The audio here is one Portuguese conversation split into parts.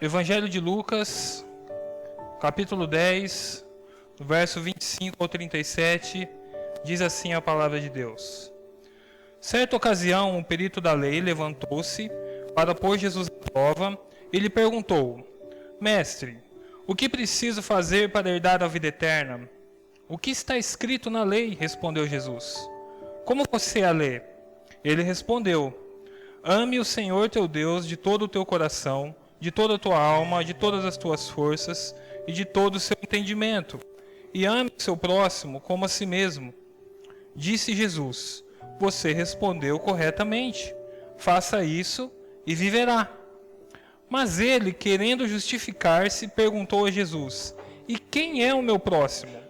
Evangelho de Lucas, capítulo 10, do verso 25 ao 37, diz assim a palavra de Deus. Certa ocasião, um perito da lei levantou-se para pôr Jesus à prova e lhe perguntou: Mestre, o que preciso fazer para herdar a vida eterna? O que está escrito na lei? Respondeu Jesus. Como você a lê? Ele respondeu: Ame o Senhor teu Deus de todo o teu coração, de toda a tua alma, de todas as tuas forças e de todo o seu entendimento. E ame o seu próximo como a si mesmo. Disse Jesus: Você respondeu corretamente. Faça isso e viverá. Mas ele, querendo justificar-se, perguntou a Jesus: E quem é o meu próximo?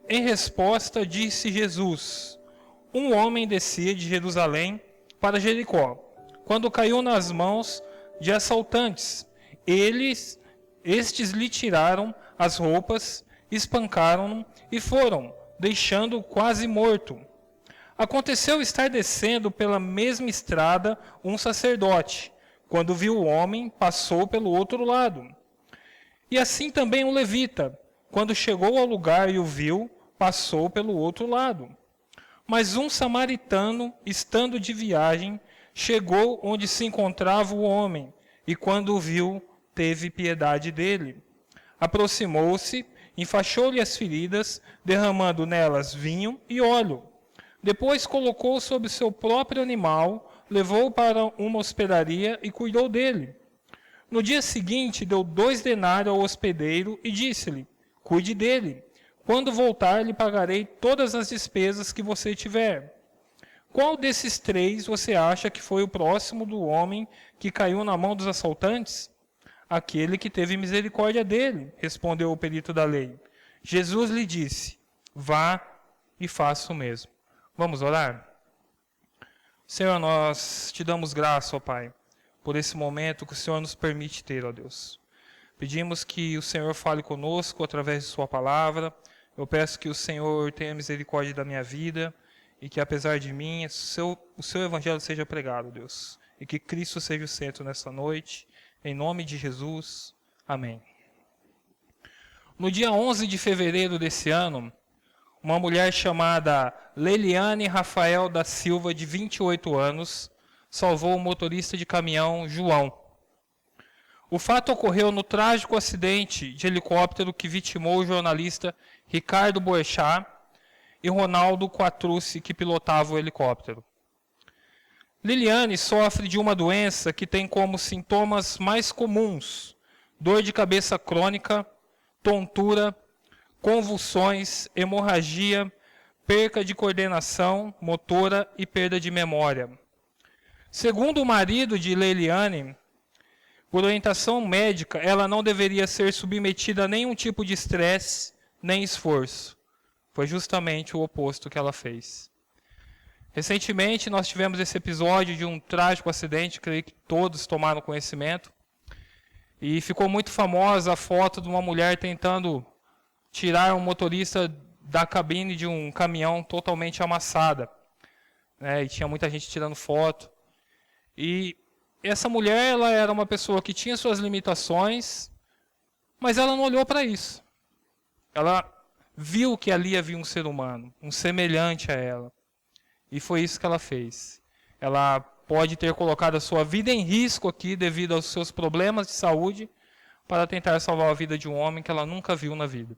Em resposta, disse Jesus: Um homem descia de Jerusalém para Jericó, quando caiu nas mãos de assaltantes. Estes lhe tiraram as roupas, espancaram-no e foram, deixando-o quase morto. Aconteceu estar descendo pela mesma estrada um sacerdote. Quando viu o homem, passou pelo outro lado. E assim também um levita, quando chegou ao lugar e o viu, passou pelo outro lado. Mas um samaritano, estando de viagem, chegou onde se encontrava o homem, e quando o viu, teve piedade dele. Aproximou-se, enfaixou-lhe as feridas, derramando nelas vinho e óleo. Depois colocou sobre o seu próprio animal, levou-o para uma hospedaria e cuidou dele. No dia seguinte, deu 2 denários ao hospedeiro e disse-lhe: Cuide dele. Quando voltar, lhe pagarei todas as despesas que você tiver. Qual desses 3 você acha que foi o próximo do homem que caiu na mão dos assaltantes? Aquele que teve misericórdia dele, respondeu o perito da lei. Jesus lhe disse: Vá e faça o mesmo. Vamos orar? Senhor, nós te damos graça, ó Pai, por esse momento que o Senhor nos permite ter, ó Deus. Pedimos que o Senhor fale conosco através de sua palavra. Eu peço que o Senhor tenha misericórdia da minha vida e que, apesar de mim, o seu evangelho seja pregado, Deus. E que Cristo seja o centro nessa noite. Em nome de Jesus. Amém. No dia 11 de fevereiro desse ano, uma mulher chamada Leliane Rafael da Silva, de 28 anos, salvou o motorista de caminhão João. O fato ocorreu no trágico acidente de helicóptero que vitimou o jornalista Ricardo Boechat e Ronaldo Quattrucci, que pilotava o helicóptero. Liliane sofre de uma doença que tem como sintomas mais comuns dor de cabeça crônica, tontura, convulsões, hemorragia, perca de coordenação motora e perda de memória. Segundo o marido de Liliane, por orientação médica, ela não deveria ser submetida a nenhum tipo de estresse nem esforço. Foi justamente o oposto que ela fez. Recentemente, nós tivemos esse episódio de um trágico acidente, creio que todos tomaram conhecimento, e ficou muito famosa a foto de uma mulher tentando tirar um motorista da cabine de um caminhão totalmente amassada. E tinha muita gente tirando foto. E essa mulher, ela era uma pessoa que tinha suas limitações, mas ela não olhou para isso. Ela viu que ali havia um ser humano, um semelhante a ela. E foi isso que ela fez. Ela pode ter colocado a sua vida em risco aqui devido aos seus problemas de saúde para tentar salvar a vida de um homem que ela nunca viu na vida.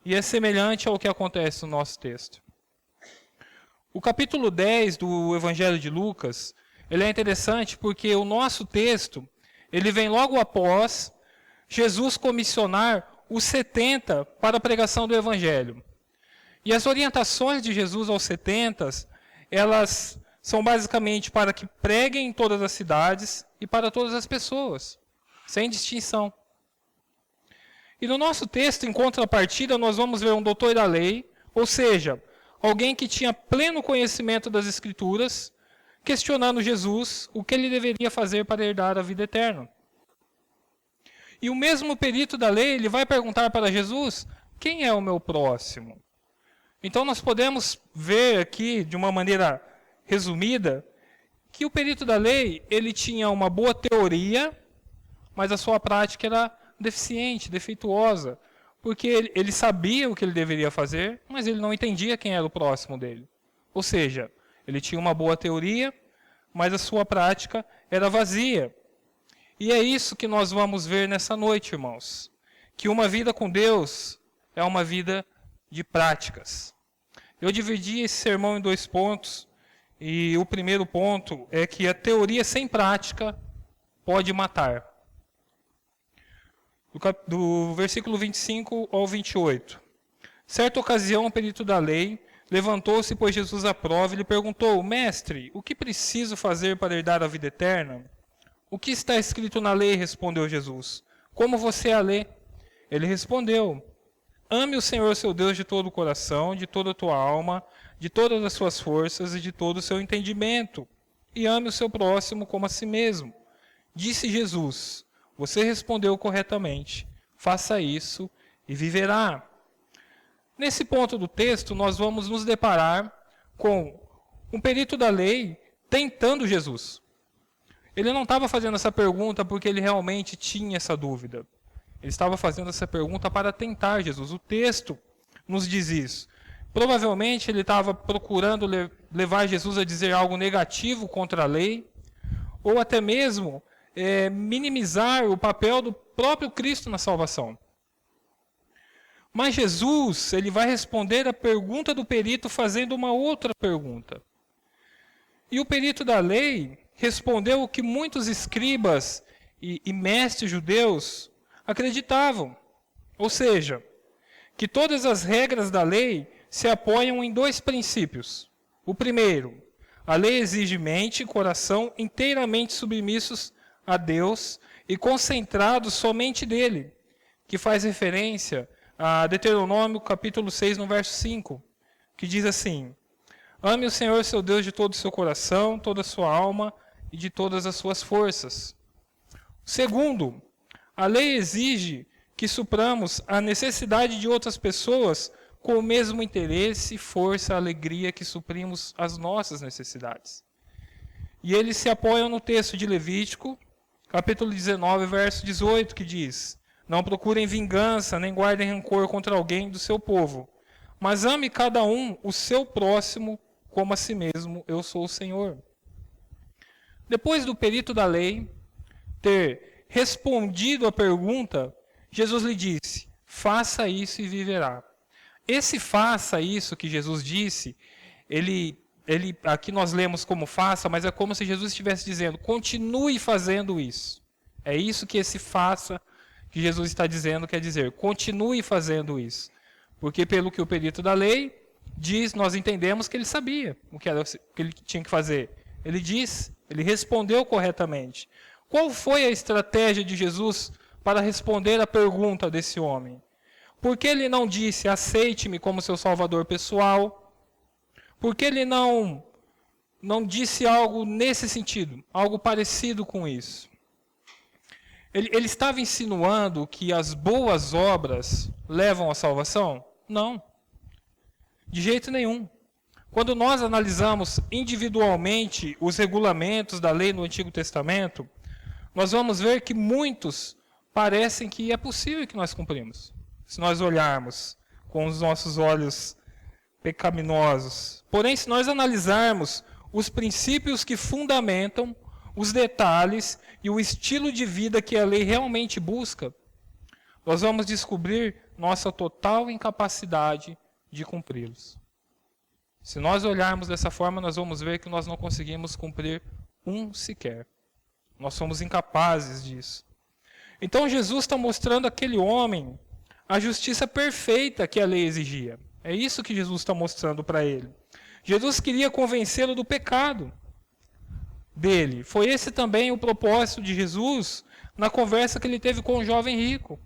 E é semelhante ao que acontece no nosso texto. O capítulo 10 do Evangelho de Lucas, ele é interessante porque o nosso texto, ele vem logo após Jesus comissionar os 70 para a pregação do Evangelho. E as orientações de Jesus aos 70, elas são basicamente para que preguem em todas as cidades e para todas as pessoas, sem distinção. E no nosso texto, em contrapartida, nós vamos ver um doutor da lei, ou seja, alguém que tinha pleno conhecimento das Escrituras, questionando Jesus o que ele deveria fazer para herdar a vida eterna. E o mesmo perito da lei, ele vai perguntar para Jesus: quem é o meu próximo? Então nós podemos ver aqui, de uma maneira resumida, que o perito da lei, ele tinha uma boa teoria, mas a sua prática era deficiente, defeituosa, porque ele sabia o que ele deveria fazer, mas ele não entendia quem era o próximo dele. Ou seja, ele tinha uma boa teoria, mas a sua prática era vazia. E é isso que nós vamos ver nessa noite, irmãos. Que uma vida com Deus é uma vida de práticas. Eu dividi esse sermão em 2 pontos. E o primeiro ponto é que a teoria sem prática pode matar. Do versículo 25 ao 28. Certa ocasião, o perito da lei levantou-se, pôs Jesus à prova e lhe perguntou: Mestre, o que preciso fazer para herdar a vida eterna? O que está escrito na lei? Respondeu Jesus. Como você a lê? Ele respondeu: Ame o Senhor seu Deus de todo o coração, de toda a tua alma, de todas as suas forças e de todo o seu entendimento, e ame o seu próximo como a si mesmo. Disse Jesus: Você respondeu corretamente. Faça isso e viverá. Nesse ponto do texto, nós vamos nos deparar com um perito da lei tentando Jesus. Ele não estava fazendo essa pergunta porque ele realmente tinha essa dúvida. Ele estava fazendo essa pergunta para tentar Jesus. O texto nos diz isso. Provavelmente ele estava procurando levar Jesus a dizer algo negativo contra a lei, ou até mesmo minimizar o papel do próprio Cristo na salvação. Mas Jesus, ele vai responder a pergunta do perito fazendo uma outra pergunta. E o perito da lei respondeu o que muitos escribas e mestres judeus acreditavam. Ou seja, que todas as regras da lei se apoiam em 2 princípios. O primeiro, a lei exige mente e coração inteiramente submissos a Deus e concentrados somente dele, que faz referência a Deuteronômio capítulo 6, no verso 5, que diz assim: Ame o Senhor seu Deus de todo o seu coração, toda a sua alma e de todas as suas forças. Segundo, a lei exige que supramos a necessidade de outras pessoas com o mesmo interesse, força, alegria que suprimos as nossas necessidades. E eles se apoiam no texto de Levítico, capítulo 19, verso 18, que diz: Não procurem vingança, nem guardem rancor contra alguém do seu povo, mas ame cada um o seu próximo como a si mesmo, eu sou o Senhor. Depois do perito da lei ter respondido a pergunta, Jesus lhe disse: faça isso e viverá. Esse faça isso que Jesus disse, ele aqui nós lemos como faça, mas é como se Jesus estivesse dizendo: continue fazendo isso. É isso que esse faça que Jesus está dizendo quer dizer: continue fazendo isso. Porque pelo que o perito da lei diz, nós entendemos que ele sabia o que ele tinha que fazer. Ele disse, ele respondeu corretamente. Qual foi a estratégia de Jesus para responder à pergunta desse homem? Por que ele não disse: aceite-me como seu salvador pessoal? Por que ele não disse algo nesse sentido, algo parecido com isso? Ele estava insinuando que as boas obras levam à salvação? Não. De jeito nenhum. Quando nós analisamos individualmente os regulamentos da lei no Antigo Testamento, nós vamos ver que muitos parecem que é possível que nós cumprimos, se nós olharmos com os nossos olhos pecaminosos. Porém, se nós analisarmos os princípios que fundamentam os detalhes e o estilo de vida que a lei realmente busca, nós vamos descobrir nossa total incapacidade de cumpri-los. Se nós olharmos dessa forma, nós vamos ver que nós não conseguimos cumprir um sequer. Nós somos incapazes disso. Então Jesus está mostrando àquele homem a justiça perfeita que a lei exigia. É isso que Jesus está mostrando para ele. Jesus queria convencê-lo do pecado dele. Foi esse também o propósito de Jesus na conversa que ele teve com o jovem rico,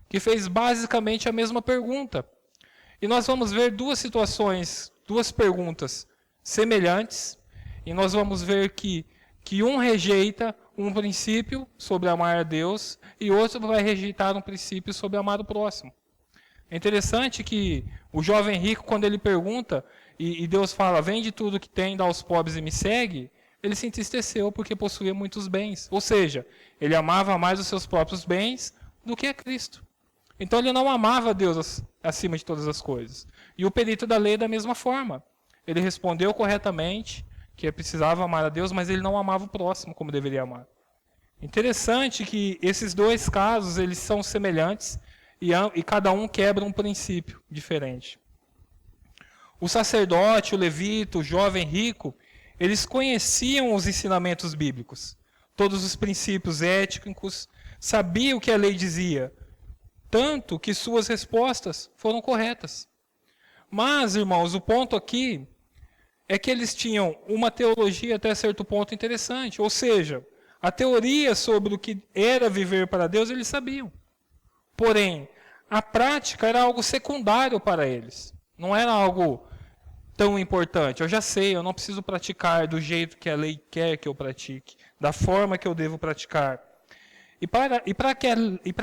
que fez basicamente a mesma pergunta. E nós vamos ver duas situações, duas perguntas semelhantes, e nós vamos ver que um rejeita um princípio sobre amar a Deus e outro vai rejeitar um princípio sobre amar o próximo. É interessante que o jovem rico, quando ele pergunta, e Deus fala: vende tudo que tem, dá aos pobres e me segue, ele se entristeceu porque possuía muitos bens. Ou seja, ele amava mais os seus próprios bens do que a Cristo. Então ele não amava Deus acima de todas as coisas. E o perito da lei da mesma forma. Ele respondeu corretamente que precisava amar a Deus, mas ele não amava o próximo como deveria amar. Interessante que esses dois casos eles são semelhantes e cada um quebra um princípio diferente. O sacerdote, o levita, o jovem rico, eles conheciam os ensinamentos bíblicos, todos os princípios éticos, sabiam o que a lei dizia, tanto que suas respostas foram corretas. Mas, irmãos, o ponto aqui é que eles tinham uma teologia até certo ponto interessante, ou seja, a teoria sobre o que era viver para Deus eles sabiam. Porém, a prática era algo secundário para eles. Não era algo tão importante. Eu já sei, eu não preciso praticar do jeito que a lei quer que eu pratique, da forma que eu devo praticar. E para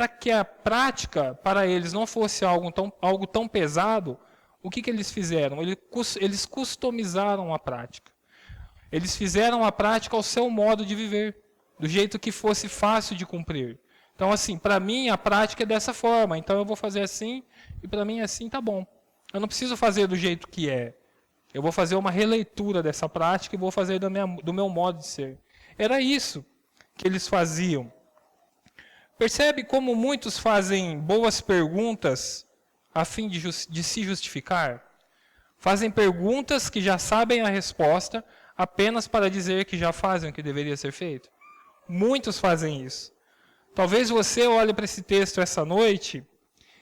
que a prática para eles não fosse algo tão pesado, o que eles fizeram? Eles customizaram a prática. Eles fizeram a prática ao seu modo de viver, do jeito que fosse fácil de cumprir. Então, assim, para mim a prática é dessa forma, então eu vou fazer assim, e para mim assim tá bom. Eu não preciso fazer do jeito que é. Eu vou fazer uma releitura dessa prática e vou fazer do meu modo de ser. Era isso que eles faziam. Percebe como muitos fazem boas perguntas a fim de se justificar? Fazem perguntas que já sabem a resposta apenas para dizer que já fazem o que deveria ser feito? Muitos fazem isso. Talvez você olhe para esse texto essa noite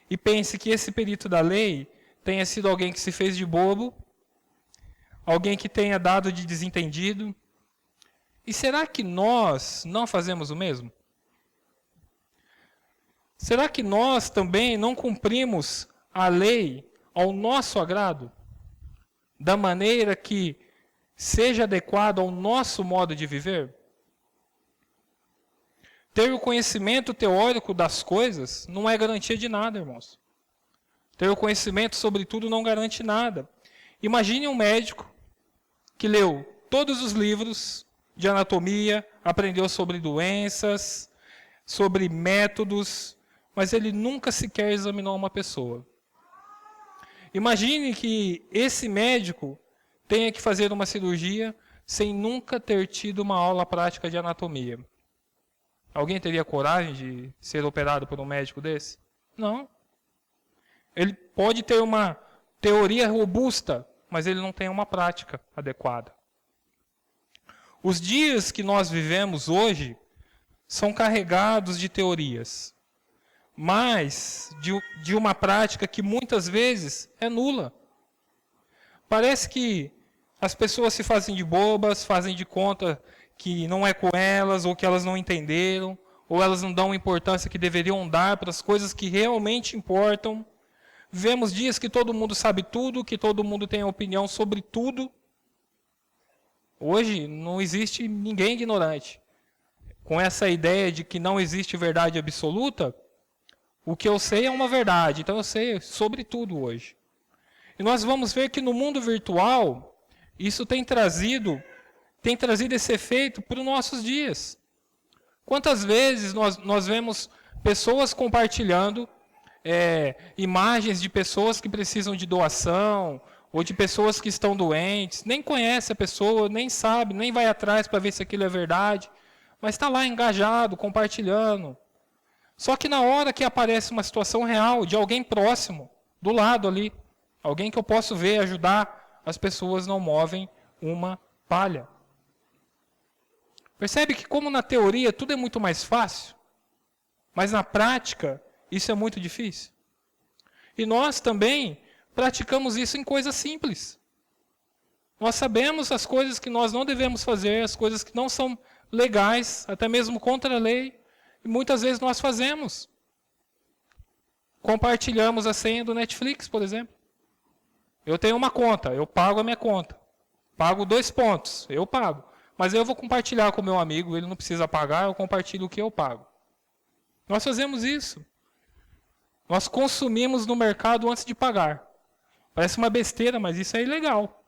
e pense que esse perito da lei tenha sido alguém que se fez de bobo, alguém que tenha dado de desentendido. E será que nós não fazemos o mesmo? Será que nós também não cumprimos a lei ao nosso agrado? Da maneira que seja adequado ao nosso modo de viver? Ter o conhecimento teórico das coisas não é garantia de nada, irmãos. Ter o conhecimento sobre tudo não garante nada. Imagine um médico que leu todos os livros de anatomia, aprendeu sobre doenças, sobre métodos, mas ele nunca sequer examinou uma pessoa. Imagine que esse médico tenha que fazer uma cirurgia sem nunca ter tido uma aula prática de anatomia. Alguém teria coragem de ser operado por um médico desse? Não. Ele pode ter uma teoria robusta, mas ele não tem uma prática adequada. Os dias que nós vivemos hoje são carregados de teorias, mas de uma prática que muitas vezes é nula. Parece que as pessoas se fazem de bobas, fazem de conta que não é com elas, ou que elas não entenderam, ou elas não dão a importância que deveriam dar para as coisas que realmente importam. Vivemos dias que todo mundo sabe tudo, que todo mundo tem opinião sobre tudo. Hoje não existe ninguém ignorante. Com essa ideia de que não existe verdade absoluta, o que eu sei é uma verdade, então eu sei sobre tudo hoje. E nós vamos ver que no mundo virtual, isso tem trazido esse efeito para os nossos dias. Quantas vezes nós vemos pessoas compartilhando imagens de pessoas que precisam de doação, ou de pessoas que estão doentes, nem conhece a pessoa, nem sabe, nem vai atrás para ver se aquilo é verdade, mas está lá engajado, compartilhando. Só que na hora que aparece uma situação real, de alguém próximo, do lado ali, alguém que eu posso ver, ajudar, as pessoas não movem uma palha. Percebe que como na teoria tudo é muito mais fácil, mas na prática isso é muito difícil? E nós também praticamos isso em coisas simples. Nós sabemos as coisas que nós não devemos fazer, as coisas que não são legais, até mesmo contra a lei, e muitas vezes nós fazemos. Compartilhamos a senha do Netflix, por exemplo. Eu tenho uma conta, eu pago a minha conta. Pago 2 pontos, eu pago. Mas eu vou compartilhar com o meu amigo, ele não precisa pagar, eu compartilho o que eu pago. Nós fazemos isso. Nós consumimos no mercado antes de pagar. Parece uma besteira, mas isso é ilegal.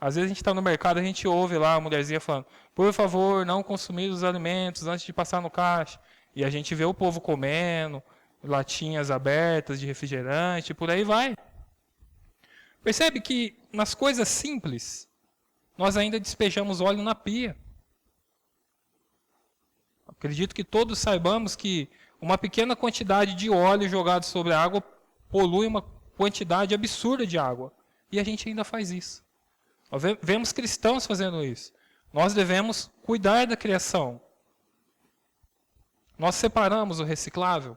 Às vezes a gente está no mercado, a gente ouve lá a mulherzinha falando, por favor, não consumir os alimentos antes de passar no caixa. E a gente vê o povo comendo, latinhas abertas de refrigerante, por aí vai. Percebe que nas coisas simples, nós ainda despejamos óleo na pia. Acredito que todos saibamos que uma pequena quantidade de óleo jogado sobre a água polui uma quantidade absurda de água. E a gente ainda faz isso. Nós vemos cristãos fazendo isso. Nós devemos cuidar da criação. Nós separamos o reciclável.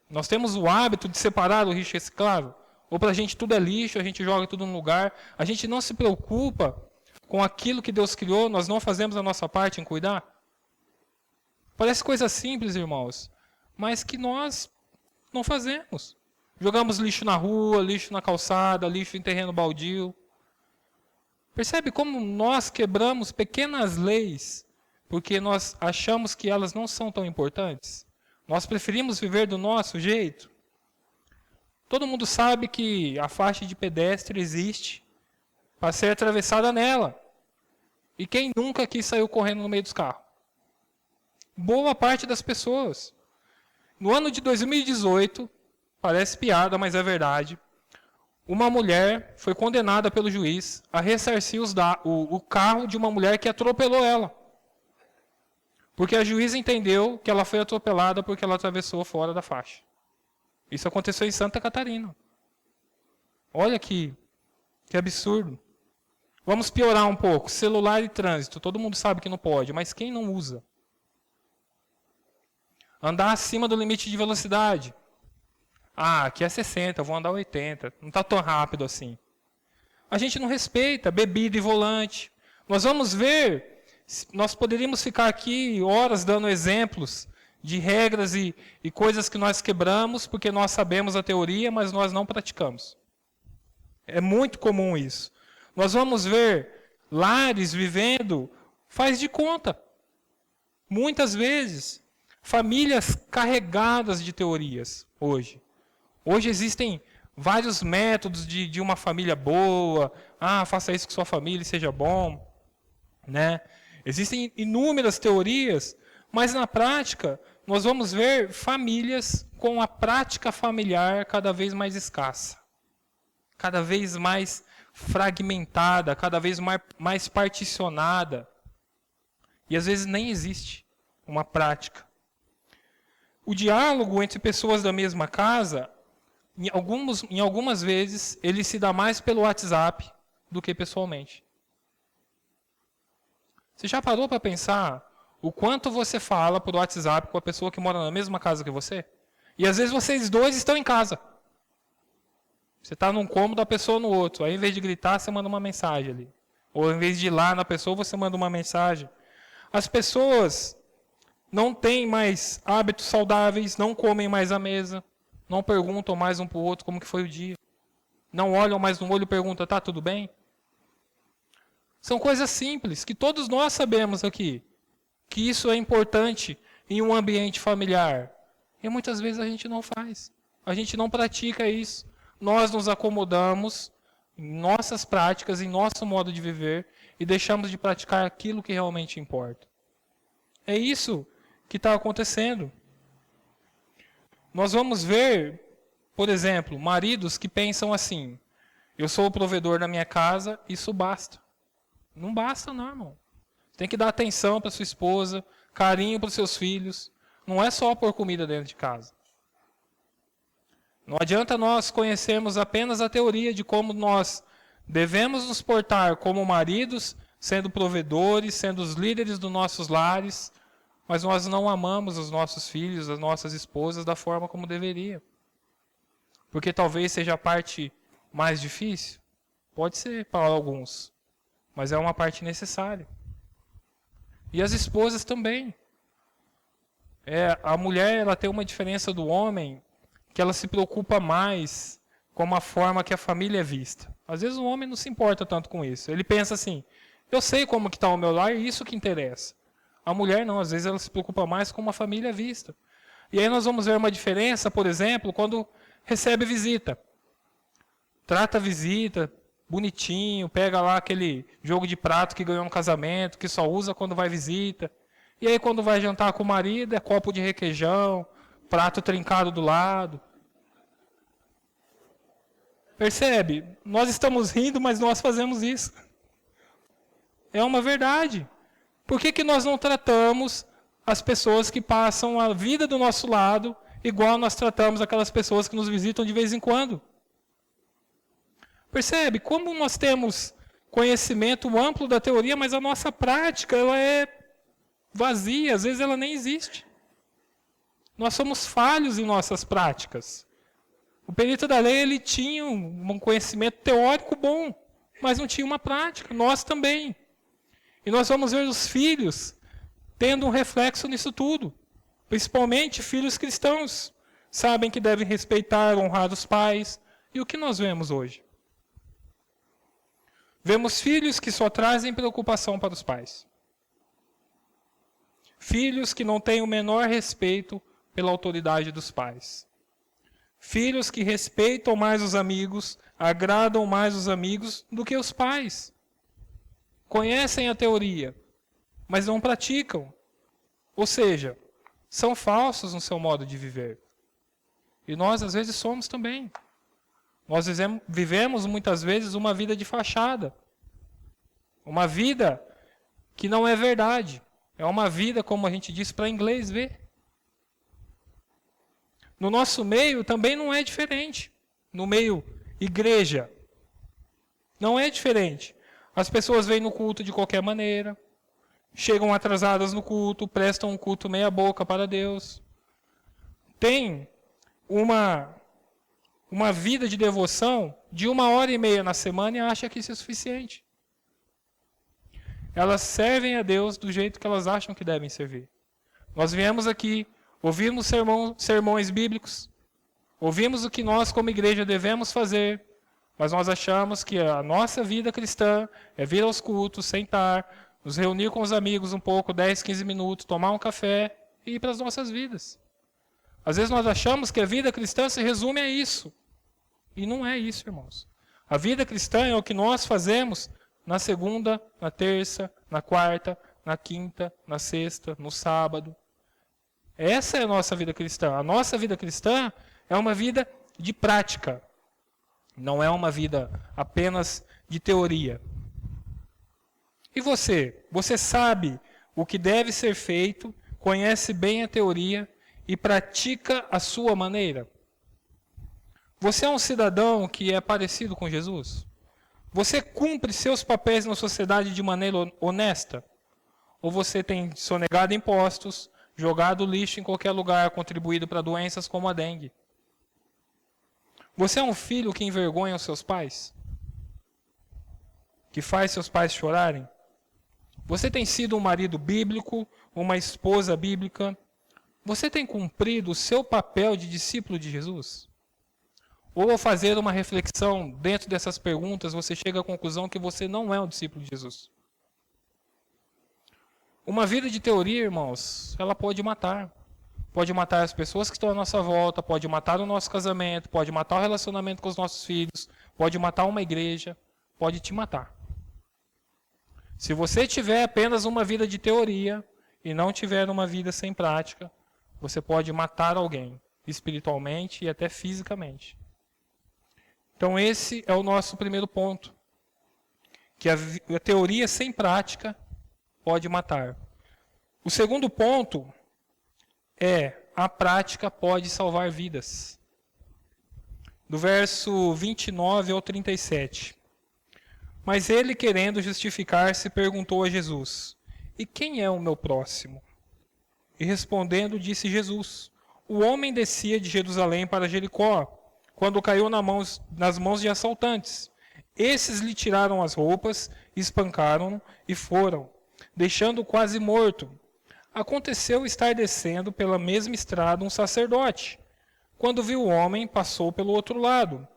Nós temos o hábito de separar o lixo reciclável. Ou para a gente tudo é lixo, a gente joga tudo no lugar. A gente não se preocupa com aquilo que Deus criou, nós não fazemos a nossa parte em cuidar. Parece coisa simples, irmãos, mas que nós não fazemos. Jogamos lixo na rua, lixo na calçada, lixo em terreno baldio. Percebe como nós quebramos pequenas leis porque nós achamos que elas não são tão importantes? Nós preferimos viver do nosso jeito? Todo mundo sabe que a faixa de pedestre existe para ser atravessada nela. E quem nunca aqui saiu correndo no meio dos carros? Boa parte das pessoas. No ano de 2018, parece piada, mas é verdade, uma mulher foi condenada pelo juiz a ressarcir o carro de uma mulher que atropelou ela. Porque a juíza entendeu que ela foi atropelada porque ela atravessou fora da faixa. Isso aconteceu em Santa Catarina. Olha que absurdo. Vamos piorar um pouco. Celular e trânsito. Todo mundo sabe que não pode, mas quem não usa? Andar acima do limite de velocidade. Ah, aqui é 60, eu vou andar 80. Não está tão rápido assim. A gente não respeita bebida e volante. Nós vamos ver, nós poderíamos ficar aqui horas dando exemplos de regras e coisas que nós quebramos, porque nós sabemos a teoria, mas nós não praticamos. É muito comum isso. Nós vamos ver lares vivendo, faz de conta. Muitas vezes, famílias carregadas de teorias hoje. Hoje existem vários métodos de uma família boa. Ah, faça isso com sua família e seja bom. Né? Existem inúmeras teorias, mas na prática, nós vamos ver famílias com a prática familiar cada vez mais escassa. Cada vez mais fragmentada, cada vez mais particionada. E às vezes nem existe uma prática. O diálogo entre pessoas da mesma casa, em algumas vezes, ele se dá mais pelo WhatsApp do que pessoalmente. Você já parou para pensar o quanto você fala por WhatsApp com a pessoa que mora na mesma casa que você? E às vezes vocês dois estão em casa. Você está num cômodo, a pessoa no outro. Aí, em vez de gritar, você manda uma mensagem ali. Ou, em vez de ir lá na pessoa, você manda uma mensagem. As pessoas não têm mais hábitos saudáveis, não comem mais à mesa, não perguntam mais um para o outro como que foi o dia. Não olham mais no olho e perguntam, tá tudo bem? São coisas simples, que todos nós sabemos aqui, que isso é importante em um ambiente familiar. E muitas vezes a gente não faz. A gente não pratica isso. Nós nos acomodamos em nossas práticas, em nosso modo de viver, e deixamos de praticar aquilo que realmente importa. É isso que está acontecendo. Nós vamos ver, por exemplo, maridos que pensam assim, eu sou o provedor da minha casa, isso basta. Não basta não, irmão. Tem que dar atenção para sua esposa, carinho para os seus filhos. Não é só pôr comida dentro de casa. Não adianta nós conhecermos apenas a teoria de como nós devemos nos portar como maridos, sendo provedores, sendo os líderes dos nossos lares, mas nós não amamos os nossos filhos, as nossas esposas da forma como deveria. Porque talvez seja a parte mais difícil. Pode ser para alguns, mas é uma parte necessária. E as esposas também. A mulher ela tem uma diferença do homem, que ela se preocupa mais com a forma que a família é vista. Às vezes o homem não se importa tanto com isso. Ele pensa assim, eu sei como que está o meu lar e isso que interessa. A mulher não, às vezes ela se preocupa mais com uma família vista. E aí nós vamos ver uma diferença, por exemplo, quando recebe visita. Trata a visita, bonitinho, pega lá aquele jogo de prato que ganhou no casamento, que só usa quando vai visita. E aí quando vai jantar com o marido, é copo de requeijão, prato trincado do lado. Percebe? Nós estamos rindo, mas nós fazemos isso. É uma verdade. Por que nós não tratamos as pessoas que passam a vida do nosso lado igual nós tratamos aquelas pessoas que nos visitam de vez em quando? Percebe? Como nós temos conhecimento amplo da teoria, mas a nossa prática ela é vazia, às vezes ela nem existe. Nós somos falhos em nossas práticas. O perito da lei ele tinha um conhecimento teórico bom, mas não tinha uma prática. Nós também. E nós vamos ver os filhos tendo um reflexo nisso tudo. Principalmente filhos cristãos. Sabem que devem respeitar, honrar os pais. E o que nós vemos hoje? Vemos filhos que só trazem preocupação para os pais. Filhos que não têm o menor respeito pela autoridade dos pais. Filhos que respeitam mais os amigos, agradam mais os amigos do que os pais. Conhecem a teoria, mas não praticam. Ou seja, são falsos no seu modo de viver. E nós, às vezes, somos também. Nós vivemos, muitas vezes, uma vida de fachada. Uma vida que não é verdade. É uma vida, como a gente diz, para inglês ver. No nosso meio também não é diferente. No meio igreja, não é diferente. As pessoas vêm no culto de qualquer maneira, chegam atrasadas no culto, prestam um culto meia boca para Deus. Tem uma vida de devoção de 1h30 na semana e acha que isso é suficiente. Elas servem a Deus do jeito que elas acham que devem servir. Nós viemos aqui, ouvimos sermões bíblicos, ouvimos o que nós como igreja devemos fazer, mas nós achamos que a nossa vida cristã é vir aos cultos, sentar, nos reunir com os amigos um pouco, 10, 15 minutos, tomar um café e ir para as nossas vidas. Às vezes nós achamos que a vida cristã se resume a isso. E não é isso, irmãos. A vida cristã é o que nós fazemos na segunda, na terça, na quarta, na quinta, na sexta, no sábado. Essa é a nossa vida cristã. A nossa vida cristã é uma vida de prática. Não é uma vida apenas de teoria. E você? Você sabe o que deve ser feito, conhece bem a teoria e pratica a sua maneira? Você é um cidadão que é parecido com Jesus? Você cumpre seus papéis na sociedade de maneira honesta? Ou você tem sonegado impostos, jogado lixo em qualquer lugar, contribuído para doenças como a dengue? Você é um filho que envergonha os seus pais? Que faz seus pais chorarem? Você tem sido um marido bíblico, uma esposa bíblica? Você tem cumprido o seu papel de discípulo de Jesus? Ou ao fazer uma reflexão dentro dessas perguntas, você chega à conclusão que você não é um discípulo de Jesus? Uma vida de teoria, irmãos, ela pode matar. Pode matar as pessoas que estão à nossa volta, pode matar o nosso casamento, pode matar o relacionamento com os nossos filhos, pode matar uma igreja, pode te matar. Se você tiver apenas uma vida de teoria e não tiver uma vida sem prática, você pode matar alguém, espiritualmente e até fisicamente. Então esse é o nosso primeiro ponto, que a teoria sem prática pode matar. O segundo ponto é a prática pode salvar vidas. Do verso 29 ao 37. Mas ele, querendo justificar-se, perguntou a Jesus: E quem é o meu próximo? E respondendo, disse Jesus: O homem descia de Jerusalém para Jericó, quando caiu nas mãos de assaltantes. Esses lhe tiraram as roupas, espancaram-no e foram, deixando-o quase morto. Aconteceu estar descendo pela mesma estrada um sacerdote. Quando viu o homem, passou pelo outro lado.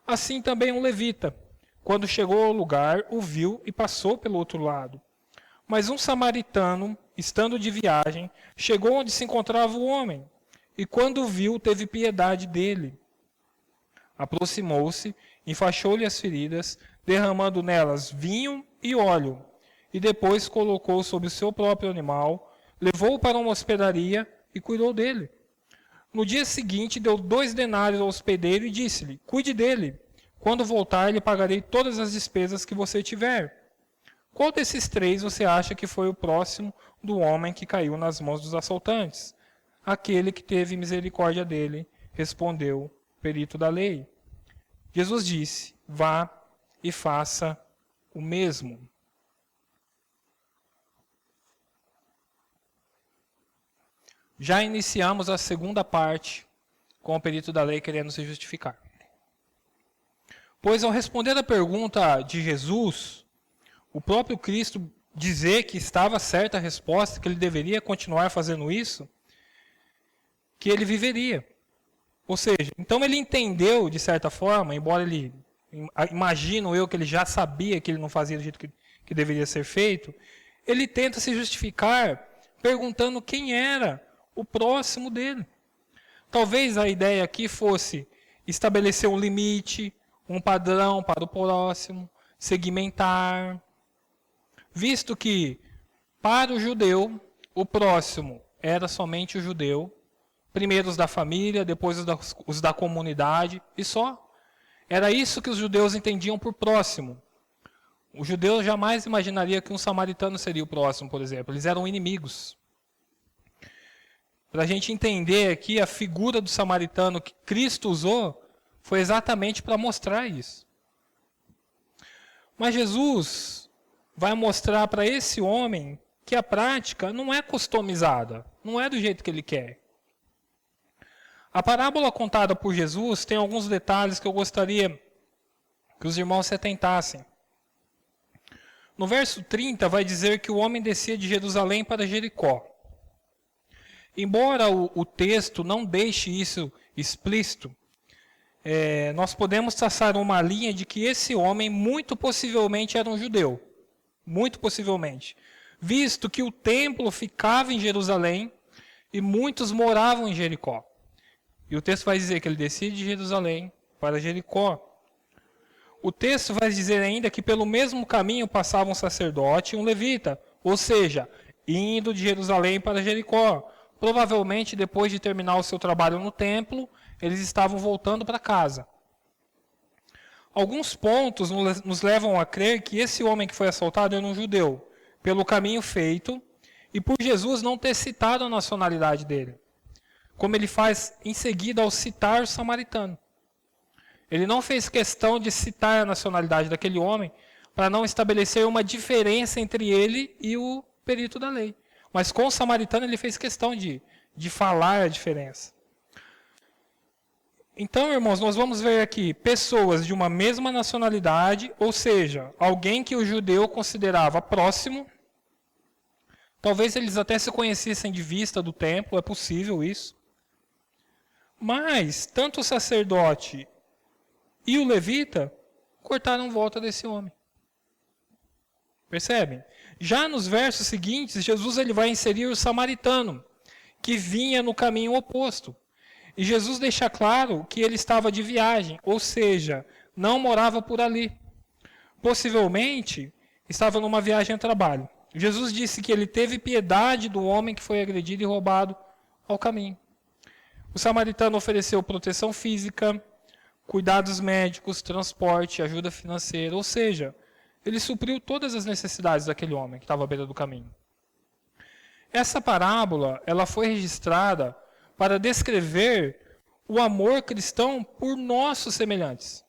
Assim também um levita. Quando chegou ao lugar, o viu e passou pelo outro lado. Mas um samaritano, estando de viagem, chegou onde se encontrava o homem, e quando o viu, teve piedade dele. Aproximou-se, enfaixou-lhe as feridas, derramando nelas vinho e óleo, e depois colocou sobre o seu próprio animal, levou-o para uma hospedaria e cuidou dele. No dia seguinte, deu 2 denários ao hospedeiro e disse-lhe: cuide dele. Quando voltar, lhe pagarei todas as despesas que você tiver. Qual desses 3 você acha que foi o próximo do homem que caiu nas mãos dos assaltantes? Aquele que teve misericórdia dele, respondeu o perito da lei. Jesus disse: vá e faça o mesmo. Já iniciamos a segunda parte com o perito da lei querendo se justificar. Pois ao responder a pergunta de Jesus, o próprio Cristo dizer que estava certa a resposta, que ele deveria continuar fazendo isso, que ele viveria. Ou seja, então ele entendeu de certa forma, embora ele, imagino eu que ele já sabia que ele não fazia do jeito que deveria ser feito, ele tenta se justificar perguntando quem era o próximo dele. Talvez a ideia aqui fosse estabelecer um limite, um padrão para o próximo, segmentar, visto que para o judeu o próximo era somente o judeu, primeiro os da família, depois os da comunidade e só. Era isso que os judeus entendiam por próximo. O judeu jamais imaginaria que um samaritano seria o próximo, por exemplo. Eles eram inimigos. Para a gente entender aqui, a figura do samaritano que Cristo usou foi exatamente para mostrar isso. Mas Jesus vai mostrar para esse homem que a prática não é customizada, não é do jeito que ele quer. A parábola contada por Jesus tem alguns detalhes que eu gostaria que os irmãos se atentassem. No verso 30 vai dizer que o homem descia de Jerusalém para Jericó. Embora o texto não deixe isso explícito, nós podemos traçar uma linha de que esse homem muito possivelmente era um judeu. Muito possivelmente. Visto que o templo ficava em Jerusalém e muitos moravam em Jericó. E o texto vai dizer que ele descia de Jerusalém para Jericó. O texto vai dizer ainda que pelo mesmo caminho passava um sacerdote e um levita. Ou seja, indo de Jerusalém para Jericó. Provavelmente, depois de terminar o seu trabalho no templo, eles estavam voltando para casa. Alguns pontos nos levam a crer que esse homem que foi assaltado era um judeu, pelo caminho feito, e por Jesus não ter citado a nacionalidade dele, como ele faz em seguida ao citar o samaritano. Ele não fez questão de citar a nacionalidade daquele homem, para não estabelecer uma diferença entre ele e o perito da lei. Mas com o samaritano ele fez questão de falar a diferença. Então, irmãos, nós vamos ver aqui pessoas de uma mesma nacionalidade, ou seja, alguém que o judeu considerava próximo. Talvez eles até se conhecessem de vista do templo, é possível isso. Mas, tanto o sacerdote e o levita cortaram volta desse homem. Percebem? Já nos versos seguintes, Jesus ele vai inserir o samaritano, que vinha no caminho oposto. E Jesus deixa claro que ele estava de viagem, ou seja, não morava por ali. Possivelmente, estava numa viagem a trabalho. Jesus disse que ele teve piedade do homem que foi agredido e roubado ao caminho. O samaritano ofereceu proteção física, cuidados médicos, transporte, ajuda financeira, ou seja, ele supriu todas as necessidades daquele homem que estava à beira do caminho. Essa parábola, ela foi registrada para descrever o amor cristão por nossos semelhantes.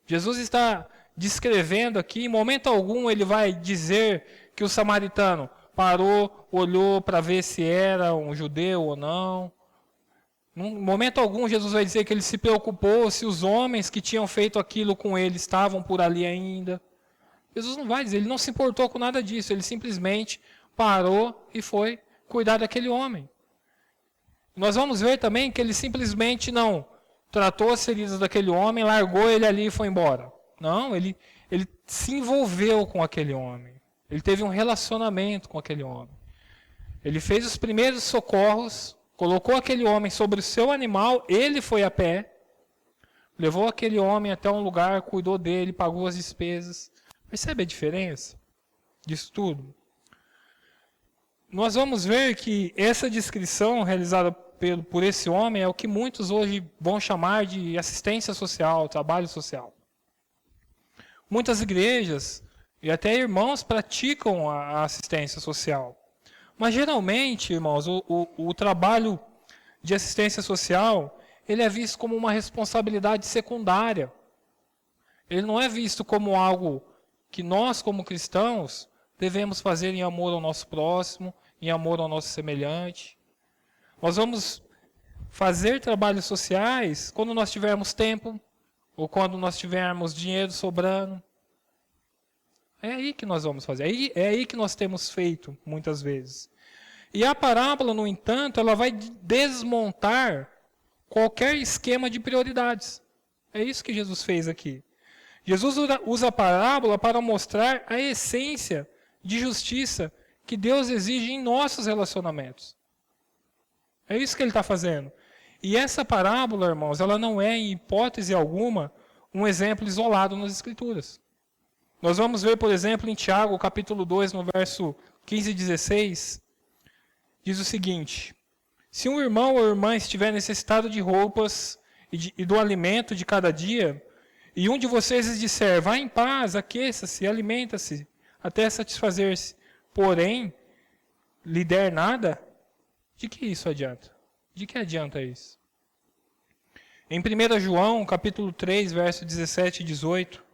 Jesus está descrevendo aqui, em momento algum ele vai dizer que o samaritano parou, olhou para ver se era um judeu ou não. Em momento algum Jesus vai dizer que ele se preocupou se os homens que tinham feito aquilo com ele estavam por ali ainda. Jesus não vai dizer, ele não se importou com nada disso, ele simplesmente parou e foi cuidar daquele homem. Nós vamos ver também que ele simplesmente não tratou as feridas daquele homem, largou ele ali e foi embora. Não, ele se envolveu com aquele homem. Ele teve um relacionamento com aquele homem. Ele fez os primeiros socorros, colocou aquele homem sobre o seu animal, ele foi a pé, levou aquele homem até um lugar, cuidou dele, pagou as despesas. Percebe a diferença disso tudo? Nós vamos ver que essa descrição realizada por esse homem é o que muitos hoje vão chamar de assistência social, trabalho social. Muitas igrejas e até irmãos praticam a assistência social. Mas geralmente, irmãos, o trabalho de assistência social, ele é visto como uma responsabilidade secundária. Ele não é visto como algo que nós, como cristãos, devemos fazer em amor ao nosso próximo, em amor ao nosso semelhante. Nós vamos fazer trabalhos sociais quando nós tivermos tempo, ou quando nós tivermos dinheiro sobrando. É aí que nós vamos fazer. É aí que nós temos feito, muitas vezes. E a parábola, no entanto, ela vai desmontar qualquer esquema de prioridades. É isso que Jesus fez aqui. Jesus usa a parábola para mostrar a essência de justiça que Deus exige em nossos relacionamentos. É isso que ele está fazendo. E essa parábola, irmãos, ela não é, em hipótese alguma, um exemplo isolado nas Escrituras. Nós vamos ver, por exemplo, em Tiago, capítulo 2, no verso 15 e 16, diz o seguinte: se um irmão ou irmã estiver necessitado de roupas e do alimento de cada dia, e um de vocês lhes disser, vá em paz, aqueça-se, alimenta-se, até satisfazer-se, porém, lhe der nada, de que isso adianta? De que adianta isso? Em 1 João, capítulo 3, verso 17 e 18,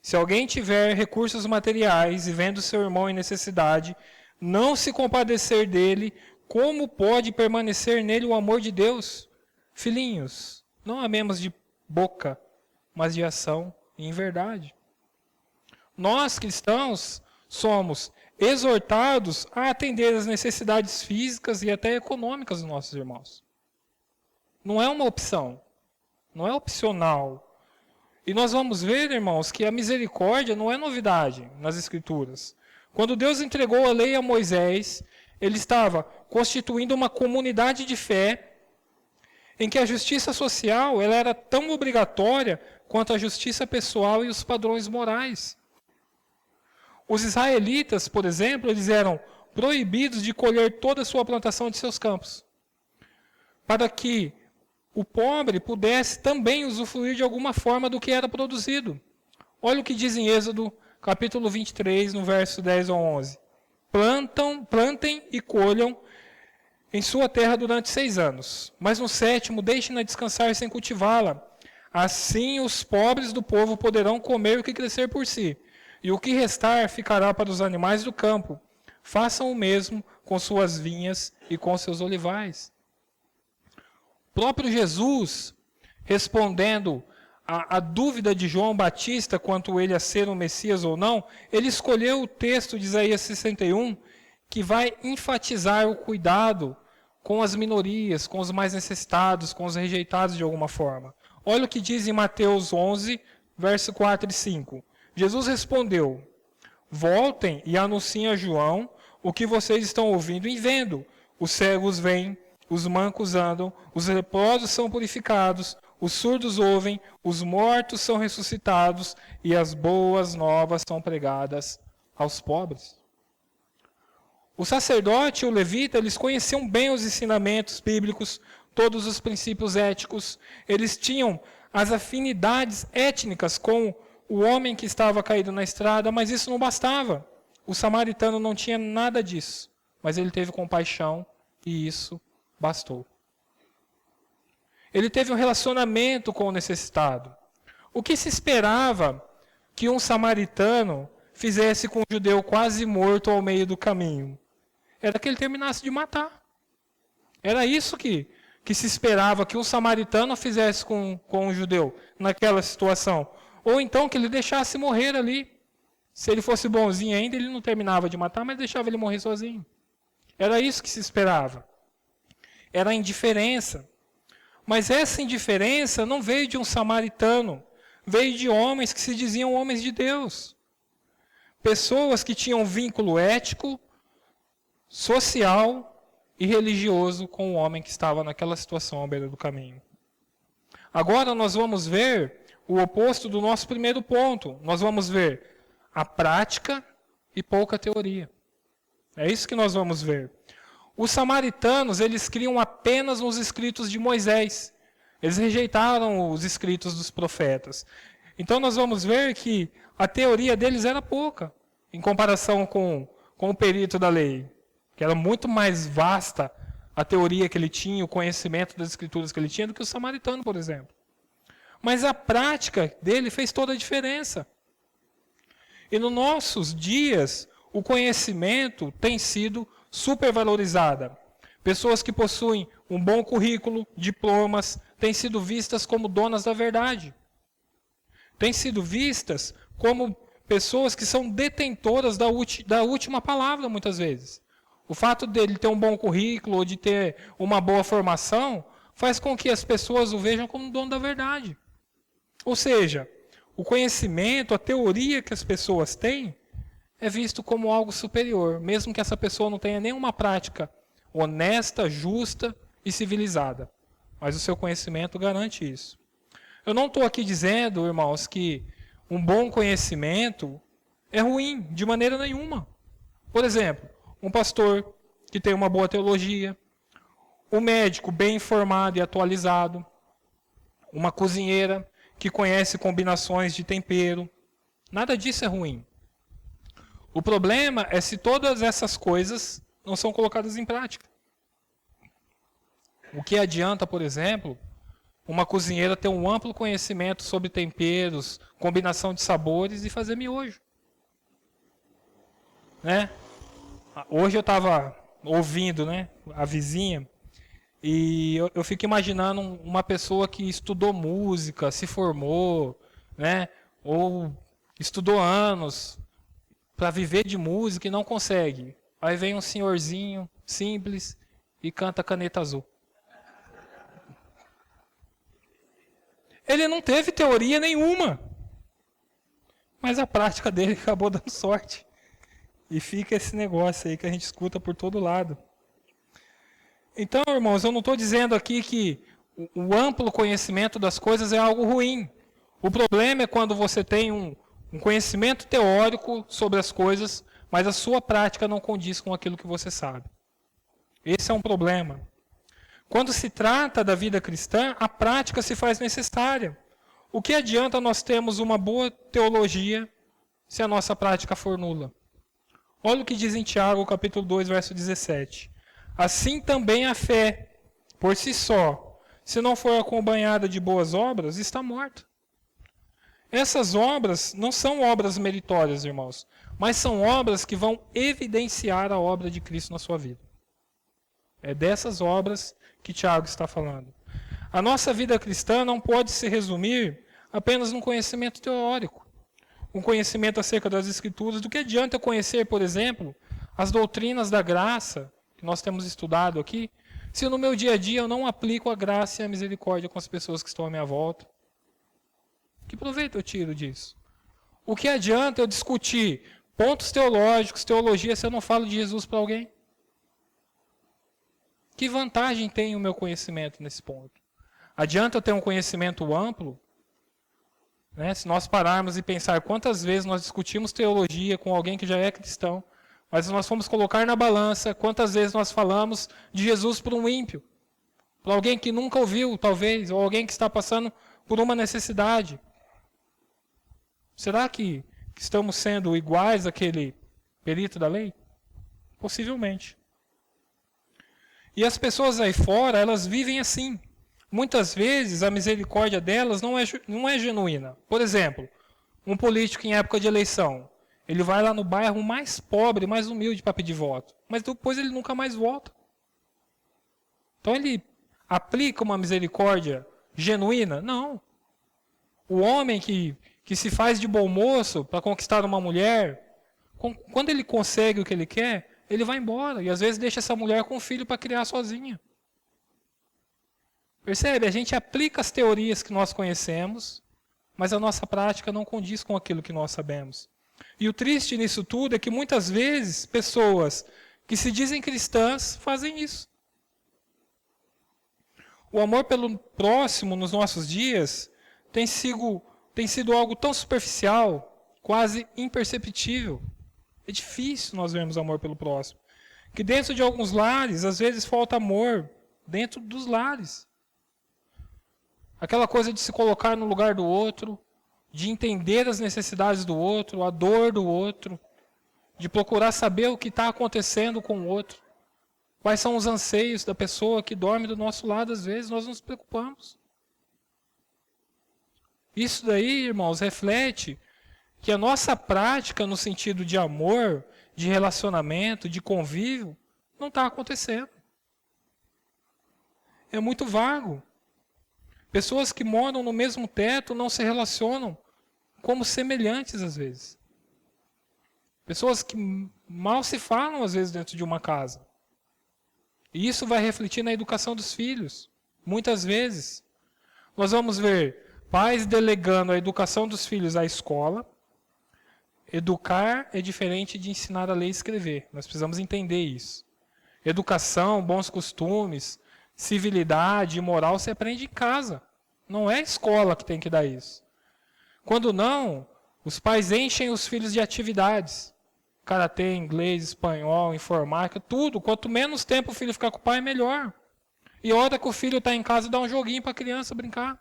se alguém tiver recursos materiais e vendo seu irmão em necessidade, não se compadecer dele, como pode permanecer nele o amor de Deus? Filhinhos, não amemos de boca, mas de ação e em verdade. Nós, cristãos, somos exortados a atender às necessidades físicas e até econômicas dos nossos irmãos. Não é uma opção, não é opcional. E nós vamos ver, irmãos, que a misericórdia não é novidade nas Escrituras. Quando Deus entregou a lei a Moisés, ele estava constituindo uma comunidade de fé em que a justiça social ela era tão obrigatória quanto a justiça pessoal e os padrões morais. Os israelitas, por exemplo, eles eram proibidos de colher toda a sua plantação de seus campos, para que o pobre pudesse também usufruir de alguma forma do que era produzido. Olha o que diz em Êxodo, capítulo 23, no verso 10 ao 11. Plantem e colham em sua terra durante 6 anos, mas no 7º deixem-na descansar sem cultivá-la. Assim os pobres do povo poderão comer o que crescer por si, e o que restar ficará para os animais do campo. Façam o mesmo com suas vinhas e com seus olivais. O próprio Jesus, respondendo à dúvida de João Batista quanto ele a ser o Messias ou não, ele escolheu o texto de Isaías 61, que vai enfatizar o cuidado com as minorias, com os mais necessitados, com os rejeitados de alguma forma. Olha o que diz em Mateus 11, verso 4 e 5. Jesus respondeu, voltem e anunciem a João o que vocês estão ouvindo e vendo. Os cegos veem, os mancos andam, os leprosos são purificados, os surdos ouvem, os mortos são ressuscitados e as boas novas são pregadas aos pobres. O sacerdote e o levita, eles conheciam bem os ensinamentos bíblicos, todos os princípios éticos. Eles tinham as afinidades étnicas com o homem que estava caído na estrada, mas isso não bastava. O samaritano não tinha nada disso, mas ele teve compaixão e isso bastou. Ele teve um relacionamento com o necessitado. O que se esperava que um samaritano fizesse com um judeu quase morto ao meio do caminho? Era que ele terminasse de matar. Era isso que se esperava que um samaritano fizesse com um judeu naquela situação. Ou então que ele deixasse morrer ali. Se ele fosse bonzinho ainda, ele não terminava de matar, mas deixava ele morrer sozinho. Era isso que se esperava. Era a indiferença. Mas essa indiferença não veio de um samaritano. Veio de homens que se diziam homens de Deus. Pessoas que tinham vínculo ético, social e religioso com o homem que estava naquela situação à beira do caminho. Agora nós vamos ver o oposto do nosso primeiro ponto. Nós vamos ver a prática e pouca teoria. É isso que nós vamos ver. Os samaritanos, eles criam apenas nos escritos de Moisés. Eles rejeitaram os escritos dos profetas. Então nós vamos ver que a teoria deles era pouca, em comparação com o perito da lei, que era muito mais vasta a teoria que ele tinha, o conhecimento das escrituras que ele tinha, do que o samaritano, por exemplo. Mas a prática dele fez toda a diferença. E nos nossos dias, o conhecimento tem sido supervalorizada. Pessoas que possuem um bom currículo, diplomas, têm sido vistas como donas da verdade. Têm sido vistas como pessoas que são detentoras da última palavra, muitas vezes. O fato dele ter um bom currículo ou de ter uma boa formação faz com que as pessoas o vejam como dono da verdade. Ou seja, o conhecimento, a teoria que as pessoas têm, é visto como algo superior, mesmo que essa pessoa não tenha nenhuma prática honesta, justa e civilizada. Mas o seu conhecimento garante isso. Eu não estou aqui dizendo, irmãos, que um bom conhecimento é ruim, de maneira nenhuma. Por exemplo, um pastor que tem uma boa teologia, um médico bem informado e atualizado, uma cozinheira que conhece combinações de tempero. Nada disso é ruim. O problema é se todas essas coisas não são colocadas em prática. O que adianta, por exemplo, uma cozinheira ter um amplo conhecimento sobre temperos, combinação de sabores e fazer miojo? Né? Hoje eu estava ouvindo, né, a vizinha, e eu fico imaginando uma pessoa que estudou música, se formou, né, ou estudou anos para viver de música e não consegue. Aí vem um senhorzinho simples e canta Caneta Azul. Ele não teve teoria nenhuma, mas a prática dele acabou dando sorte. E fica esse negócio aí que a gente escuta por todo lado. Então, irmãos, eu não estou dizendo aqui que o amplo conhecimento das coisas é algo ruim. O problema é quando você tem um conhecimento teórico sobre as coisas, mas a sua prática não condiz com aquilo que você sabe. Esse é um problema. Quando se trata da vida cristã, a prática se faz necessária. O que adianta nós termos uma boa teologia se a nossa prática for nula? Olha o que diz em Tiago, capítulo 2, verso 17. Assim também a fé, por si só, se não for acompanhada de boas obras, está morta. Essas obras não são obras meritórias, irmãos, mas são obras que vão evidenciar a obra de Cristo na sua vida. É dessas obras que Tiago está falando. A nossa vida cristã não pode se resumir apenas num conhecimento teórico, um conhecimento acerca das Escrituras. Do que adianta eu conhecer, por exemplo, as doutrinas da graça, que nós temos estudado aqui, se no meu dia a dia eu não aplico a graça e a misericórdia com as pessoas que estão à minha volta? Que proveito eu tiro disso? O que adianta eu discutir pontos teológicos, teologia, se eu não falo de Jesus para alguém? Que vantagem tem o meu conhecimento nesse ponto? Adianta eu ter um conhecimento amplo? Né? Se nós pararmos e pensar quantas vezes nós discutimos teologia com alguém que já é cristão, mas se nós formos colocar na balança quantas vezes nós falamos de Jesus para um ímpio, para alguém que nunca ouviu, talvez, ou alguém que está passando por uma necessidade. Será que estamos sendo iguais àquele perito da lei? Possivelmente. E as pessoas aí fora, elas vivem assim. Muitas vezes a misericórdia delas não é genuína. Por exemplo, um político em época de eleição, ele vai lá no bairro mais pobre, mais humilde para pedir voto, mas depois ele nunca mais volta. Então ele aplica uma misericórdia genuína? Não. O homem que se faz de bom moço para conquistar uma mulher, quando ele consegue o que ele quer, ele vai embora. E às vezes deixa essa mulher com um filho para criar sozinha. Percebe? A gente aplica as teorias que nós conhecemos, mas a nossa prática não condiz com aquilo que nós sabemos. E o triste nisso tudo é que muitas vezes pessoas que se dizem cristãs fazem isso. o amor pelo próximo nos nossos dias tem sido algo tão superficial, quase imperceptível. É difícil nós vermos amor pelo próximo. Que dentro de alguns lares, às vezes falta amor dentro dos lares. Aquela coisa de se colocar no lugar do outro, de entender as necessidades do outro, a dor do outro, de procurar saber o que está acontecendo com o outro. Quais são os anseios da pessoa que dorme do nosso lado, às vezes, nós nos preocupamos. Isso daí, irmãos, reflete que a nossa prática no sentido de amor, de relacionamento, de convívio, não está acontecendo. É muito vago. Pessoas que moram no mesmo teto não se relacionam como semelhantes, às vezes. Pessoas que mal se falam, às vezes, dentro de uma casa. E isso vai refletir na educação dos filhos. Muitas vezes, nós vamos ver pais delegando a educação dos filhos à escola. Educar é diferente de ensinar a ler e escrever. Nós precisamos entender isso. Educação, bons costumes, civilidade e moral se aprende em casa. Não é a escola que tem que dar isso. Quando não, os pais enchem os filhos de atividades. Karatê, inglês, espanhol, informática, tudo. Quanto menos tempo o filho ficar com o pai, melhor. E a hora que o filho está em casa, dá um joguinho para a criança brincar.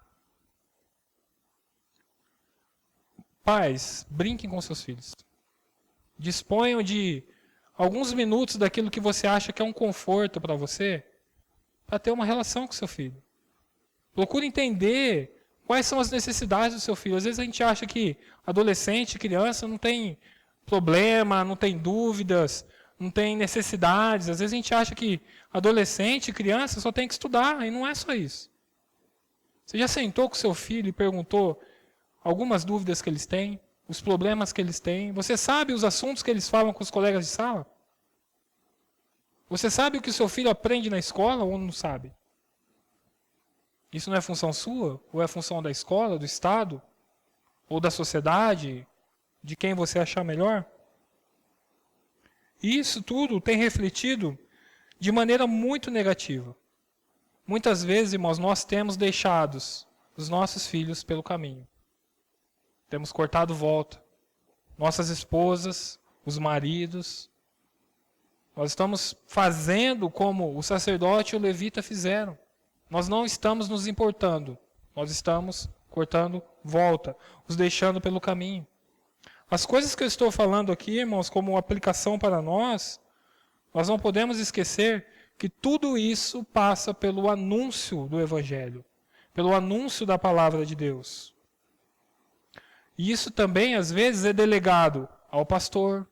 Pais, brinquem com seus filhos. Disponham de alguns minutos daquilo que você acha que é um conforto para você, para ter uma relação com seu filho. Procure entender quais são as necessidades do seu filho. Às vezes a gente acha que adolescente, criança, não tem problema, não tem dúvidas, não tem necessidades. Às vezes a gente acha que adolescente, criança, só tem que estudar, e não é só isso. Você já sentou com seu filho e perguntou algumas dúvidas que eles têm, os problemas que eles têm? Você sabe os assuntos que eles falam com os colegas de sala? Você sabe o que o seu filho aprende na escola ou não sabe? Isso não é função sua? Ou é função da escola, do Estado? Ou da sociedade? De quem você achar melhor? E isso tudo tem refletido de maneira muito negativa. Muitas vezes, irmãos, nós temos deixado os nossos filhos pelo caminho. Temos cortado volta. Nossas esposas, os maridos. Nós estamos fazendo como o sacerdote e o levita fizeram. Nós não estamos nos importando. Nós estamos cortando volta, os deixando pelo caminho. As coisas que eu estou falando aqui, irmãos, como aplicação para nós não podemos esquecer que tudo isso passa pelo anúncio do Evangelho, pelo anúncio da palavra de Deus. E isso também, às vezes, é delegado ao pastor,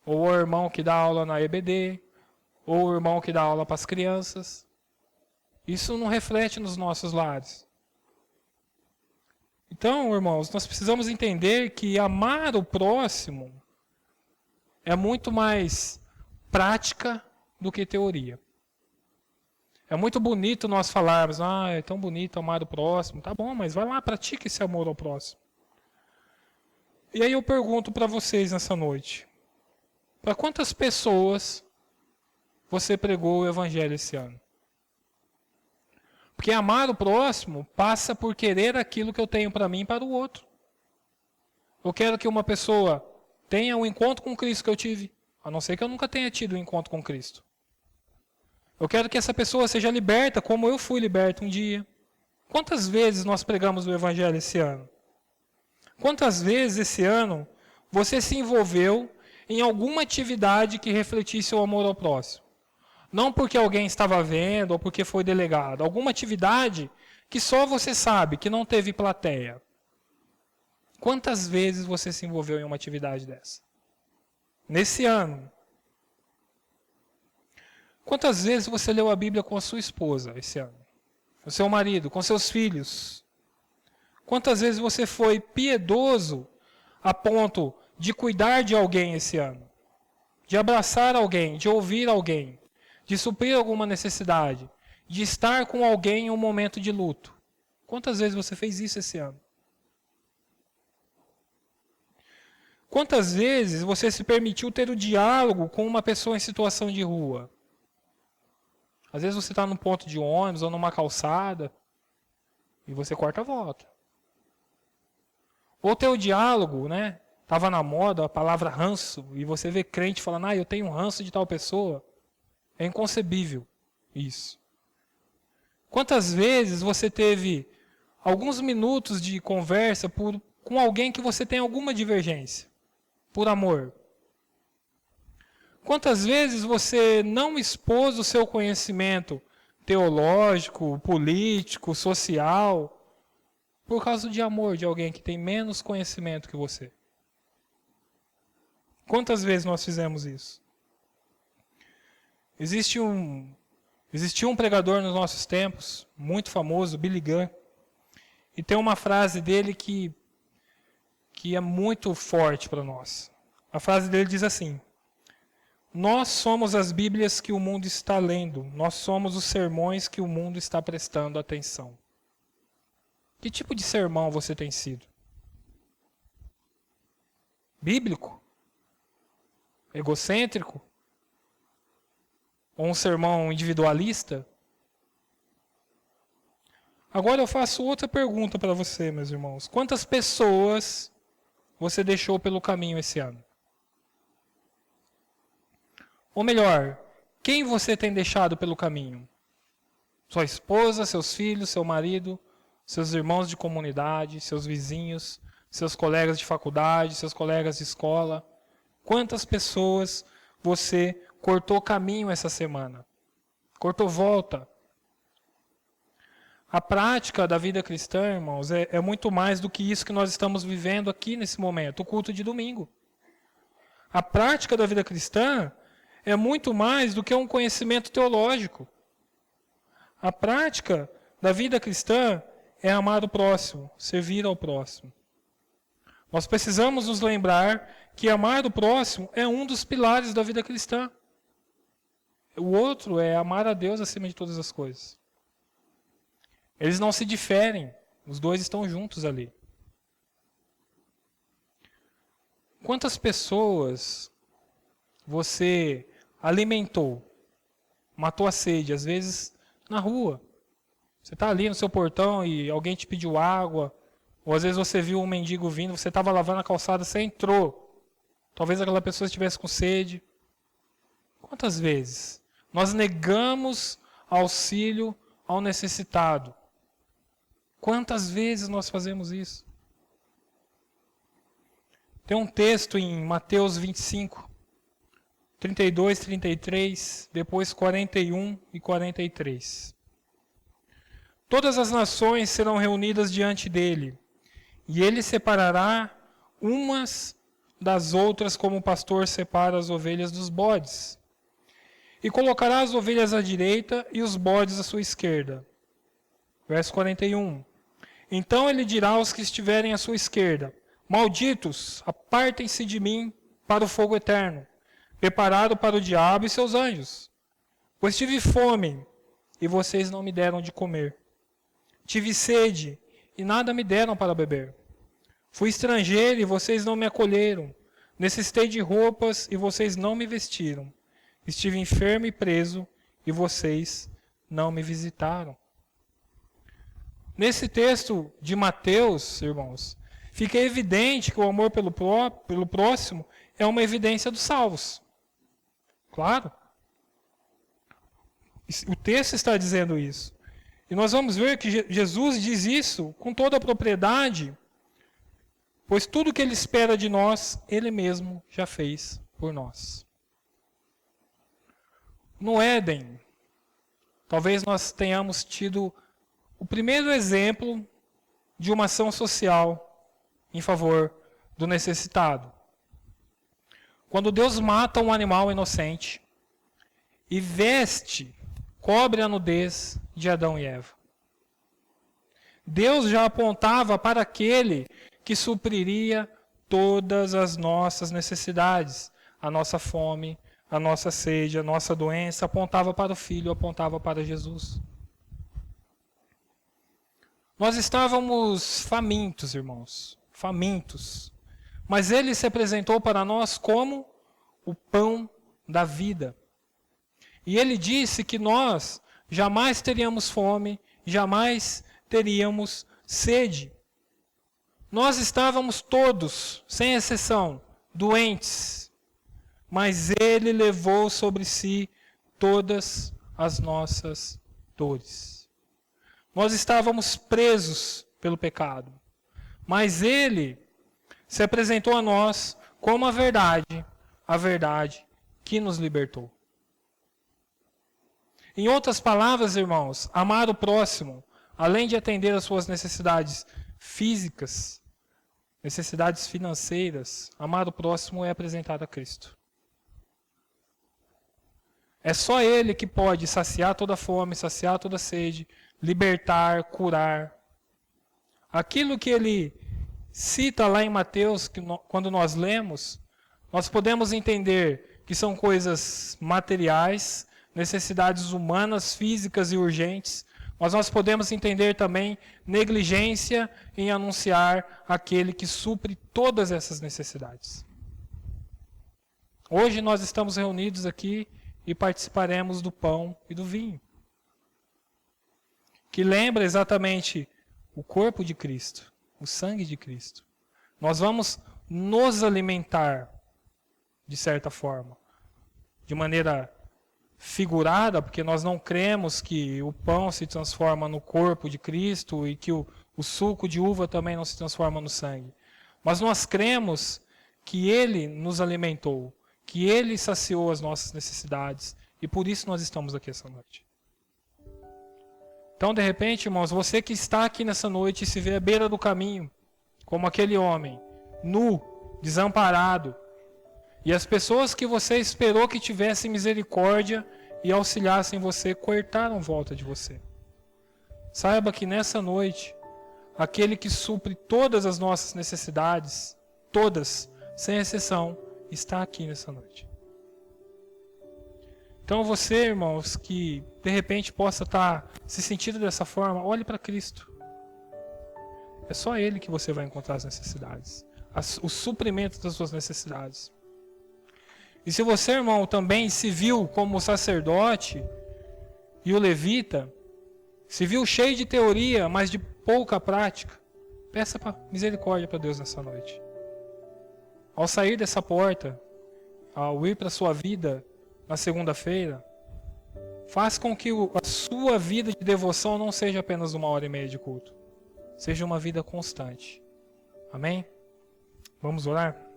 ou ao irmão que dá aula na EBD, ou ao irmão que dá aula para as crianças. Isso não reflete nos nossos lares. Então, irmãos, nós precisamos entender que amar o próximo é muito mais prática do que teoria. É muito bonito nós falarmos, é tão bonito amar o próximo. Tá bom, mas vai lá, pratique esse amor ao próximo. E aí eu pergunto para vocês nessa noite, para quantas pessoas você pregou o Evangelho esse ano? Porque amar o próximo passa por querer aquilo que eu tenho para mim e para o outro. Eu quero que uma pessoa tenha o encontro com Cristo que eu tive, a não ser que eu nunca tenha tido um encontro com Cristo. Eu quero que essa pessoa seja liberta como eu fui liberto um dia. Quantas vezes nós pregamos o Evangelho esse ano? Quantas vezes esse ano você se envolveu em alguma atividade que refletisse o amor ao próximo? Não porque alguém estava vendo ou porque foi delegado. Alguma atividade que só você sabe, que não teve plateia. Quantas vezes você se envolveu em uma atividade dessa? Nesse ano. Quantas vezes você leu a Bíblia com a sua esposa esse ano? Com seu marido, com seus filhos? Quantas vezes você foi piedoso a ponto de cuidar de alguém esse ano? De abraçar alguém, de ouvir alguém? De suprir alguma necessidade, de estar com alguém em um momento de luto. Quantas vezes você fez isso esse ano? Quantas vezes você se permitiu ter o diálogo com uma pessoa em situação de rua? Às vezes você está num ponto de ônibus ou numa calçada e você corta a volta. Ou teu diálogo, né? Estava na moda a palavra ranço, e você vê crente falando, eu tenho um ranço de tal pessoa. É inconcebível isso. Quantas vezes você teve alguns minutos de conversa com alguém que você tem alguma divergência, por amor? Quantas vezes você não expôs o seu conhecimento teológico, político, social, por causa de amor de alguém que tem menos conhecimento que você? Quantas vezes nós fizemos isso? Existiu um pregador nos nossos tempos, muito famoso, Billy Graham, e tem uma frase dele que é muito forte para nós. A frase dele diz assim: nós somos as Bíblias que o mundo está lendo, nós somos os sermões que o mundo está prestando atenção. Que tipo de sermão você tem sido? Bíblico? Egocêntrico? Ou um sermão individualista? Agora eu faço outra pergunta para você, meus irmãos. Quantas pessoas você deixou pelo caminho esse ano? Ou melhor, quem você tem deixado pelo caminho? Sua esposa, seus filhos, seu marido, seus irmãos de comunidade, seus vizinhos, seus colegas de faculdade, seus colegas de escola? Quantas pessoas você cortou caminho essa semana? Cortou volta? A prática da vida cristã, irmãos, é muito mais do que isso que nós estamos vivendo aqui nesse momento, o culto de domingo. A prática da vida cristã é muito mais do que um conhecimento teológico. A prática da vida cristã é amar o próximo, servir ao próximo. Nós precisamos nos lembrar que amar o próximo é um dos pilares da vida cristã. O outro é amar a Deus acima de todas as coisas. Eles não se diferem, os dois estão juntos ali. Quantas pessoas você alimentou, matou a sede, às vezes na rua? Você está ali no seu portão e alguém te pediu água, ou às vezes você viu um mendigo vindo, você estava lavando a calçada, você entrou. Talvez aquela pessoa estivesse com sede. Quantas vezes nós negamos auxílio ao necessitado? Quantas vezes nós fazemos isso? Tem um texto em Mateus 25, 32, 33, depois 41 e 43. Todas as nações serão reunidas diante dele, e ele separará umas das outras como o pastor separa as ovelhas dos bodes. E colocará as ovelhas à direita e os bodes à sua esquerda. Verso 41. Então ele dirá aos que estiverem à sua esquerda: malditos, apartem-se de mim para o fogo eterno, preparado para o diabo e seus anjos. Pois tive fome, e vocês não me deram de comer. Tive sede, e nada me deram para beber. Fui estrangeiro, e vocês não me acolheram. Necessitei de roupas, e vocês não me vestiram. Estive enfermo e preso, e vocês não me visitaram. Nesse texto de Mateus, irmãos, fica evidente que o amor pelo próximo é uma evidência dos salvos. Claro. O texto está dizendo isso. E nós vamos ver que Jesus diz isso com toda a propriedade, pois tudo que ele espera de nós, ele mesmo já fez por nós. No Éden, talvez nós tenhamos tido o primeiro exemplo de uma ação social em favor do necessitado. Quando Deus mata um animal inocente e cobre a nudez de Adão e Eva. Deus já apontava para aquele que supriria todas as nossas necessidades, a nossa fome, a nossa sede, a nossa doença, apontava para o Filho, apontava para Jesus. Nós estávamos famintos, irmãos, famintos. Mas ele se apresentou para nós como o pão da vida. E ele disse que nós jamais teríamos fome, jamais teríamos sede. Nós estávamos todos, sem exceção, doentes, mas ele levou sobre si todas as nossas dores. Nós estávamos presos pelo pecado, mas ele se apresentou a nós como a verdade que nos libertou. Em outras palavras, irmãos, amar o próximo, além de atender às suas necessidades físicas, necessidades financeiras, amar o próximo é apresentar a Cristo. É só Ele que pode saciar toda fome, saciar toda sede, libertar, curar. Aquilo que Ele cita lá em Mateus, quando nós lemos, nós podemos entender que são coisas materiais, necessidades humanas, físicas e urgentes, mas nós podemos entender também negligência em anunciar aquele que supre todas essas necessidades. Hoje nós estamos reunidos aqui e participaremos do pão e do vinho, que lembra exatamente o corpo de Cristo, o sangue de Cristo. Nós vamos nos alimentar, de certa forma, de maneira figurada, porque nós não cremos que o pão se transforma no corpo de Cristo e que o suco de uva também não se transforma no sangue. Mas nós cremos que Ele nos alimentou, que Ele saciou as nossas necessidades e por isso nós estamos aqui essa noite. Então, de repente, irmãos, você que está aqui nessa noite e se vê à beira do caminho, como aquele homem, nu, desamparado, e as pessoas que você esperou que tivessem misericórdia e auxiliassem você, cortaram volta de você. Saiba que nessa noite, aquele que supre todas as nossas necessidades, todas, sem exceção, está aqui nessa noite. Então você, irmãos, que de repente possa estar se sentindo dessa forma, olhe para Cristo. É só Ele que você vai encontrar as necessidades, o suprimento das suas necessidades. E se você, irmão, também se viu como o sacerdote e o levita, se viu cheio de teoria, mas de pouca prática, peça misericórdia para Deus nessa noite. Ao sair dessa porta, ao ir para a sua vida na segunda-feira, faz com que a sua vida de devoção não seja apenas 1h30 de culto, seja uma vida constante. Amém? Vamos orar?